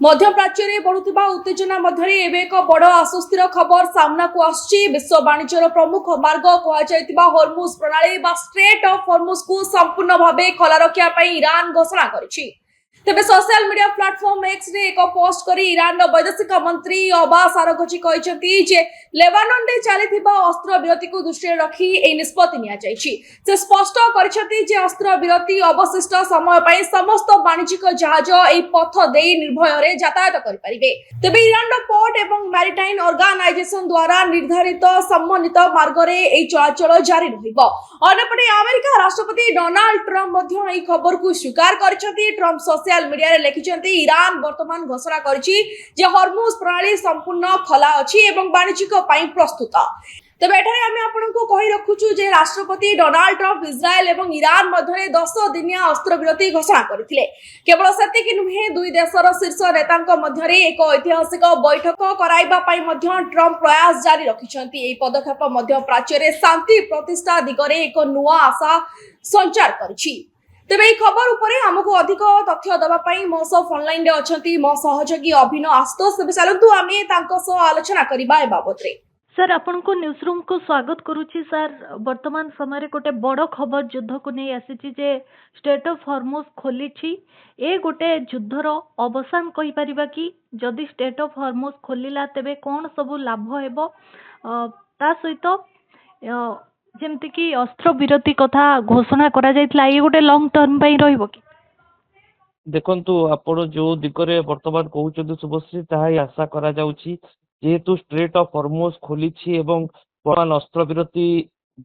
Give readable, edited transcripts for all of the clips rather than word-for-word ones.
मध्यप्राच्य बढ़ुवा उत्तेजना मध्य एक बड़ आश्वस्तिर खबर सामना को आसछि। विश्व वाणिज्यर प्रमुख मार्ग कहुवा हॉर्मुज प्रणाली स्ट्रेट ऑफ हॉर्मुज को संपूर्ण भाव खोला रखा ईरान घोषणा करिछि। तेबे social media platform X ray एक पोस्ट करी ईरान वैदेशिक मंत्री अब्बास आराघची कहछंती जे लेबानन रे चलीथिबा अस्त्र विरति को दृष्टि रखी ए निष्पत्ति निया जायछि। से स्पष्ट करछंती जे अस्त्र विरति अवशिष्ट समय पई समस्त वाणिज्यिक जहाज ए पथ देई निर्भय रे यातायात करि परिबे। तेबे ईरान पोर्ट एवं मैरिटाइम ऑर्गेनाइजेशन द्वारा निर्धारित सम्मानित मार्ग रे ए चलाचल जारी रहिबो। अन्यपटे अमेरिका राष्ट्रपति डोनाल्ड ट्रम्प मध्य ए खबर को स्वीकार करछंती। ट्रम्प सोशल मीडिया रे लिखिछंती ईरान वर्तमान घोषणा करछि जे हॉर्मुज प्रणाली संपूर्ण खोला अछि एवं वाणिज्यिक पई प्रस्तुत। तबे एठारे आमे आपनको कहि रखुछु जे राष्ट्रपति डोनाल्ड ट्रम्प इजराइल एवं ईरान मध्य 10 दिनिया अस्त्र विरति घोषणा करथिले। केवल सेतिक नुहे दुई देशर शीर्ष नेतांक मध्य एक ऐतिहासिक बैठक कराइबा पई मध्य ट्रम्प प्रयास जारी रखिछंती। एई पदक्षेप मध्य प्राच्य रे शांति प्रतिष्ठा दिगरे एक नुआ आशा संचार करछि। तेबे এই खबर उपरे हमको अधिक तथ्य दबा पई मो सह ऑनलाइन रे अछंती मो सहयोगी अभिनव आस्तोष। तेबे चलंतु आमे तांको सह आलोचना करिबा ए बाबत रे। सर आपण को न्यूज रूम को स्वागत करूची। सर वर्तमान समय रे गोटे बड़ खबर युद्ध को नहीं आसीची जे स्टेट ऑफ हॉर्मुज खोली छी। ए गोटे युद्धर अवसान कहि परिबा कि जदि स्टेट ऑफ हॉर्मुज खोलिला तेबे कोन सब लाभ हेबो ता सहित जेमति कि अस्त्र विरति कथा घोषणा करा जायतला ये गोटे लॉन्ग टर्म पई रहइबो कि देखंतु आपण जो दिगरे वर्तमान कहउछथि शुभश्री ताहा आशा करा जाउछि जेहेतु स्ट्रेट ऑफ हॉर्मुज खोलिछि एवं वर्तमान अस्त्र विरति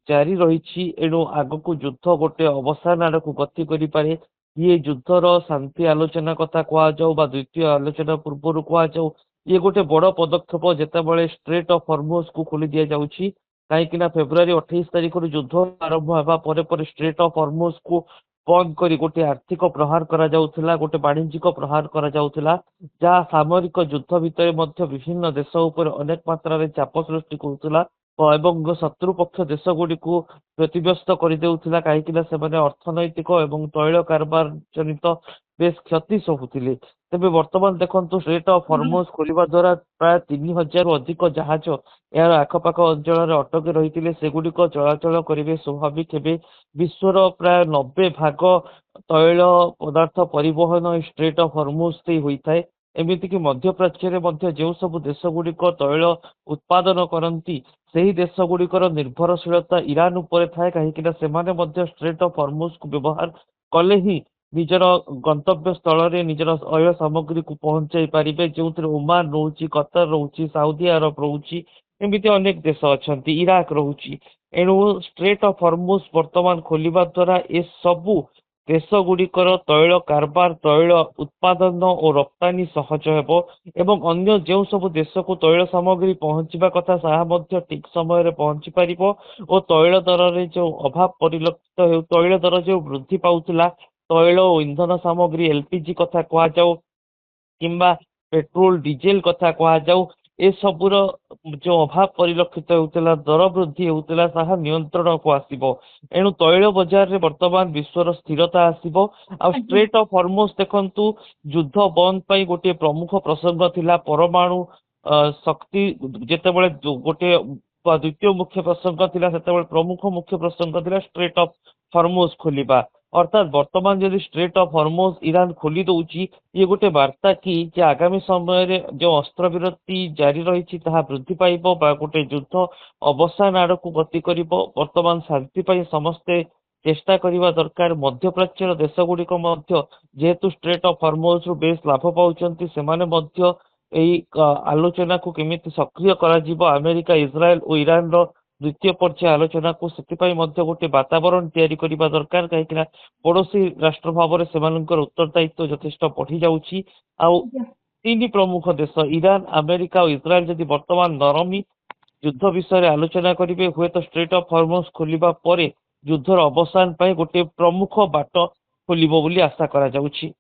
जारी रहिछि एणु आगकु युद्ध गोटे अवसान आडकु गति करि पारे। ये युद्धर शांति आलोचना कथा कहा जाऊ बा द्वितीय आलोचना पूर्व कहा जाऊ ये गोटे बड़ पदक्षेप जेतेबेले स्ट्रेट ऑफ हॉर्मुज को खोली दिया जाउछि। कहीं फेब्रुआरी 28 तारिख युद्ध आरंभ होगा पर स्ट्रेट ऑफ हॉर्मुज को बंद करी गोटे आर्थिक प्रहार करा जाउथिला, गोटे वाणिज्यिक प्रहार करा जाउथिला जहाँ सामरिक युद्ध भितर मध्य विभिन्न देश उपर अनेक मात्रा रे चाप सृष्टि करुथिला एवं शत्रु पक्ष देश गुडी को प्रतिव्यस्त कर देउथिला। कहीं सेमाने अर्थनैतिक एवं तैल कारबार जनित बेस क्षति सहूथिले। तेबे वर्तमान देखंतु स्ट्रेट ऑफ हॉर्मुज खोलिबा द्वारा प्राय 3000 अधिक जहाज यार आखपाख अंचल अटकी रही सेगुड़िक चलाचल करेंगे स्वाभाविक हे। विश्वर प्राय 90 भाग तैल पदार्थ परिवहन स्ट्रेट ऑफ हॉर्मुज से होता है। एमती कि मध्यप्राच्य जो सब देश गुड़िक तैल उत्पादन करती से देश गुड़िकर निर्भरशीलता ईरान उपर थाए कहीं स्ट्रेट ऑफ हॉर्मुज को व्यवहार कले ही निजर गंतव्य स्थल रे निजर अयल सामग्री को पहुंचाई पारिबे जो ओमान रोची, कतर रोची, साउदी अरब रोची, एमती अनेक देश अच्छा, इराक रोची। एणु स्ट्रेट ऑफ हॉर्मुज वर्तमान खोलिबा द्वारा ए सबु देश गुड़िकर तैल कारबार तैल उत्पादन और रप्तानी सहज हेबो एवं अन्य जो सब देश को तैल सामग्री पहुंचवा कथा सा ठीक समय रे पहुंची पारिबो और तैल दर रे जो अभाव परिलक्षित हो तैल दर जो वृद्धि पाउथिला तैल और इंधन सामग्री एलपीजी कथा कहा जाऊ किंबा पेट्रोल डीजेल कथा कहा जाऊ ए सबुर जो अभाव परिलक्षित होता दर वृद्धि होता नियंत्रण को आसीबो। एणु तैल बजार रे वर्तमान विश्वर स्थिरता आसीबो। आ स्ट्रेट ऑफ हॉर्मुज देखंतु युद्ध बंद पाई गोटे प्रमुख प्रसंग थिला परमाणु शक्ति जेतेबेले गोटे द्वितीय मुख्य प्रसंग थिला सेतेबेले प्रमुख मुख्य प्रसंग थिला स्ट्रेट ऑफ हॉर्मुज खोलिबा। अर्थात वर्तमान जदि स्ट्रेट ऑफ हॉर्मुज ईरान खोली दउची ये गोटे वार्ता कि जे आगामी समय रे जो अस्त्र विरति जारी रही वृद्धि पाइबो बा गोटे युद्ध अवसान आड़क गति करिबो। वर्तमान शांति पाई समस्ते चेष्टा करिबा दरकार। मध्यप्राच्यर देश गुड़िक मध्य जेहेतु स्ट्रेट ऑफ हॉर्मुज रु बेस लाभ पाउचंती सेमाने मध्य एई आलोचना को केमिति सक्रिय करा जिवो अमेरिका इजराइल और ईरान रो द्वितीय पर्याय आलोचना को से गोटे वातावरण तैयारी करबा दरकार। कहीं पड़ोशी राष्ट्र भाव में से उत्तरदायित्व यथेष्ट बढ़ी जाउछि। तीन प्रमुख देश ईरान अमेरिका और इजराइल जदि वर्तमान नरमी युद्ध विषय आलोचना करेंगे हुए तो स्ट्रेट ऑफ हॉर्मुज खोलिबा परे युद्धर अवसान पाई गोटे प्रमुख बाट खोलिबो बोली आशा करा जाउछि।